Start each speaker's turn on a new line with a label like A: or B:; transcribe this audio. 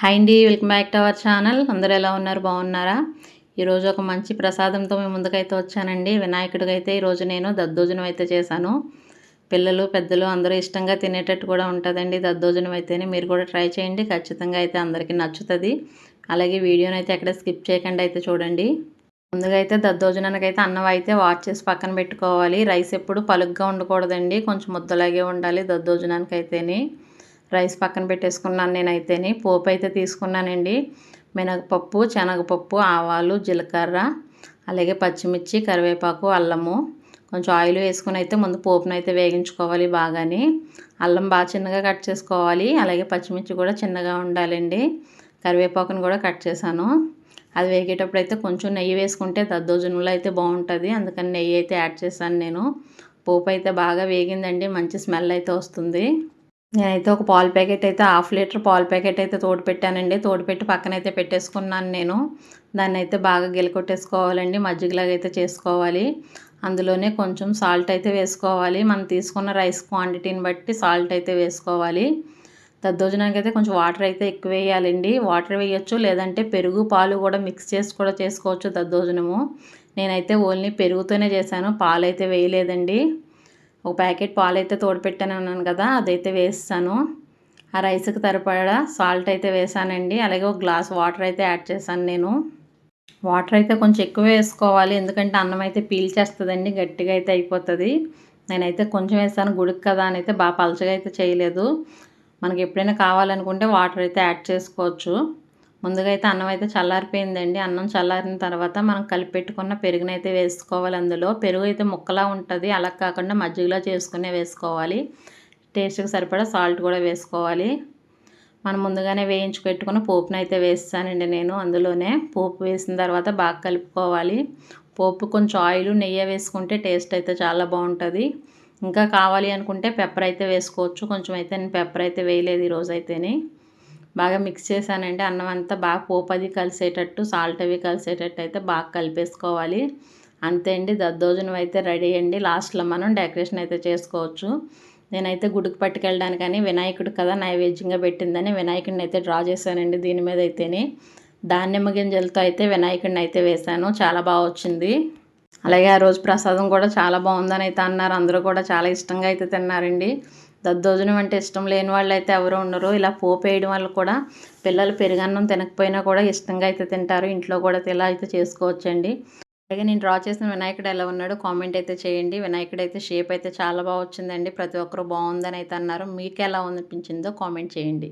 A: Hi అండి, welcome back to our channel. అందరూ ఎలా ఉన్నారు? బాగున్నారా? ఈరోజు ఒక మంచి ప్రసాదంతో మీ ముందుకైతే వచ్చానండి. వినాయకుడికైతే ఈరోజు నేను దద్దోజనం అయితే చేశాను. పిల్లలు పెద్దలు అందరూ ఇష్టంగా తినేటట్టు కూడా ఉంటుందండి దద్దోజనం అయితేనే. మీరు కూడా ట్రై చేయండి, ఖచ్చితంగా అయితే అందరికీ నచ్చుతుంది. అలాగే వీడియోని అయితే ఎక్కడ స్కిప్ చేయకుండా అయితే చూడండి. ముందుగా అయితే దద్దోజనానికి అయితే అన్నం అయితే వాష్ చేసి పక్కన పెట్టుకోవాలి. రైస్ ఎప్పుడు పలుగ్గా ఉండకూడదండి, కొంచెం ముద్దలాగే ఉండాలి దద్దోజనానికి అయితేనే. రైస్ పక్కన పెట్టేసుకున్నాను నేనైతేని. పోపు అయితే తీసుకున్నానండి. మినపప్పు, శనగపప్పు, ఆవాలు, జీలకర్ర, అలాగే పచ్చిమిర్చి, కరివేపాకు, అల్లము, కొంచెం ఆయిల్ వేసుకుని అయితే ముందు పోపునైతే వేగించుకోవాలి బాగాని. అల్లం బాగా చిన్నగా కట్ చేసుకోవాలి, అలాగే పచ్చిమిర్చి కూడా చిన్నగా ఉండాలండి. కరివేపాకును కూడా కట్ చేశాను. అది వేగేటప్పుడు అయితే కొంచెం నెయ్యి వేసుకుంటే దద్దోజనంలో అయితే బాగుంటుంది, అందుకని నెయ్యి అయితే యాడ్ చేశాను నేను. పోపు అయితే బాగా వేగిందండి, మంచి స్మెల్ అయితే వస్తుంది. నేనైతే ఒక పాల ప్యాకెట్ అయితే 1/2 లీటర్ పాల ప్యాకెట్ అయితే తోడు పెట్టానండి. తోడు పెట్టి పక్కనైతే పెట్టేసుకున్నాను నేను. దాన్ని అయితే బాగా గిలకొట్టేసుకోవాలండి, మజ్జిగలాగా అయితే చేసుకోవాలి. అందులోనే కొంచెం సాల్ట్ అయితే వేసుకోవాలి. మనం తీసుకున్న రైస్ క్వాంటిటీని బట్టి సాల్ట్ అయితే వేసుకోవాలి. దద్దోజనానికి అయితే కొంచెం వాటర్ అయితే ఎక్కువ వేయాలండి. వాటర్ వేయచ్చు, లేదంటే పెరుగు పాలు కూడా మిక్స్ చేసి కూడా చేసుకోవచ్చు దద్దోజనము. నేనైతే ఓన్లీ పెరుగుతోనే చేశాను, పాలు అయితే వేయలేదండి. ఒక ప్యాకెట్ పాలు అయితే తోడుపెట్టాను అన్నాను కదా, అదైతే వేస్తాను. ఆ రైస్కి సరిపడా సాల్ట్ అయితే వేసానండి. అలాగే ఒక గ్లాస్ వాటర్ అయితే యాడ్ చేశాను నేను. వాటర్ అయితే కొంచెం ఎక్కువ వేసుకోవాలి, ఎందుకంటే అన్నం అయితే పీల్చేస్తుందండి, గట్టిగా అయితే అయిపోతుంది. నేనైతే కొంచెం వేసాను, గుడికి కదా అని అయితే బాగా పలచగా అయితే చేయలేదు. మనకి ఎప్పుడైనా కావాలనుకుంటే వాటర్ అయితే యాడ్ చేసుకోవచ్చు. ముందుగా అయితే అన్నం అయితే చల్లారిపోయిందండి. అన్నం చల్లారిన తర్వాత మనం కలిపి పెట్టుకున్న పెరుగునైతే వేసుకోవాలి. అందులో పెరుగు అయితే ముక్కలా ఉంటుంది, అలా కాకుండా మజ్జిగలా చేసుకునే వేసుకోవాలి. టేస్ట్కి సరిపడా సాల్ట్ కూడా వేసుకోవాలి. మనం ముందుగానే వేయించి పెట్టుకున్న పోపును అయితే వేస్తానండి నేను. అందులోనే పోపు వేసిన తర్వాత బాగా కలుపుకోవాలి. పోపు కొంచెం ఆయిల్ నెయ్యి వేసుకుంటే టేస్ట్ అయితే చాలా బాగుంటుంది. ఇంకా కావాలి అనుకుంటే పెప్పర్ అయితే వేసుకోవచ్చు. కొంచెం అయితే నేను పెప్పర్ అయితే వేయలేదు ఈరోజు అయితేనే. బాగా మిక్స్ చేశానండి. అన్నం అంతా బాగా పోపు అది కలిసేటట్టు, సాల్ట్ అవి కలిసేటట్టు అయితే బాగా కలిపేసుకోవాలి. అంతే అండి, దద్దోజనం అయితే రెడీ అండి. లాస్ట్లో మనం డెకరేషన్ అయితే చేసుకోవచ్చు. నేనైతే గుడికి పట్టుకెళ్ళడానికని, వినాయకుడు కదా నైవేద్యంగా పెట్టిందని వినాయకుడిని అయితే డ్రా చేశానండి దీని మీద అయితేనే. దానిమ్మ గింజలతో అయితే వినాయకుడిని అయితే వేశాను, చాలా బాగా వచ్చింది. అలాగే ఆ రోజు ప్రసాదం కూడా చాలా బాగుందని అయితే అన్నారు. అందరూ కూడా చాలా ఇష్టంగా అయితే తిన్నారండి. దద్దోజనం అంటే ఇష్టం లేని వాళ్ళు అయితే ఎవరు ఉండరు. ఇలా పోపు వేయడం వల్ల కూడా పిల్లలు పెరుగన్నం తినకపోయినా కూడా ఇష్టంగా అయితే తింటారు. ఇంట్లో కూడా ఇలా అయితే చేసుకోవచ్చండి. అలాగే నేను డ్రా చేసిన వినాయకుడు ఎలా ఉన్నాడో కామెంట్ అయితే చేయండి. వినాయకుడు అయితే షేప్ అయితే చాలా బాగా వచ్చిందండి. ప్రతి ఒక్కరు బాగుందని అయితే అన్నారు. మీకు ఎలా అనిపించిందో కామెంట్ చేయండి.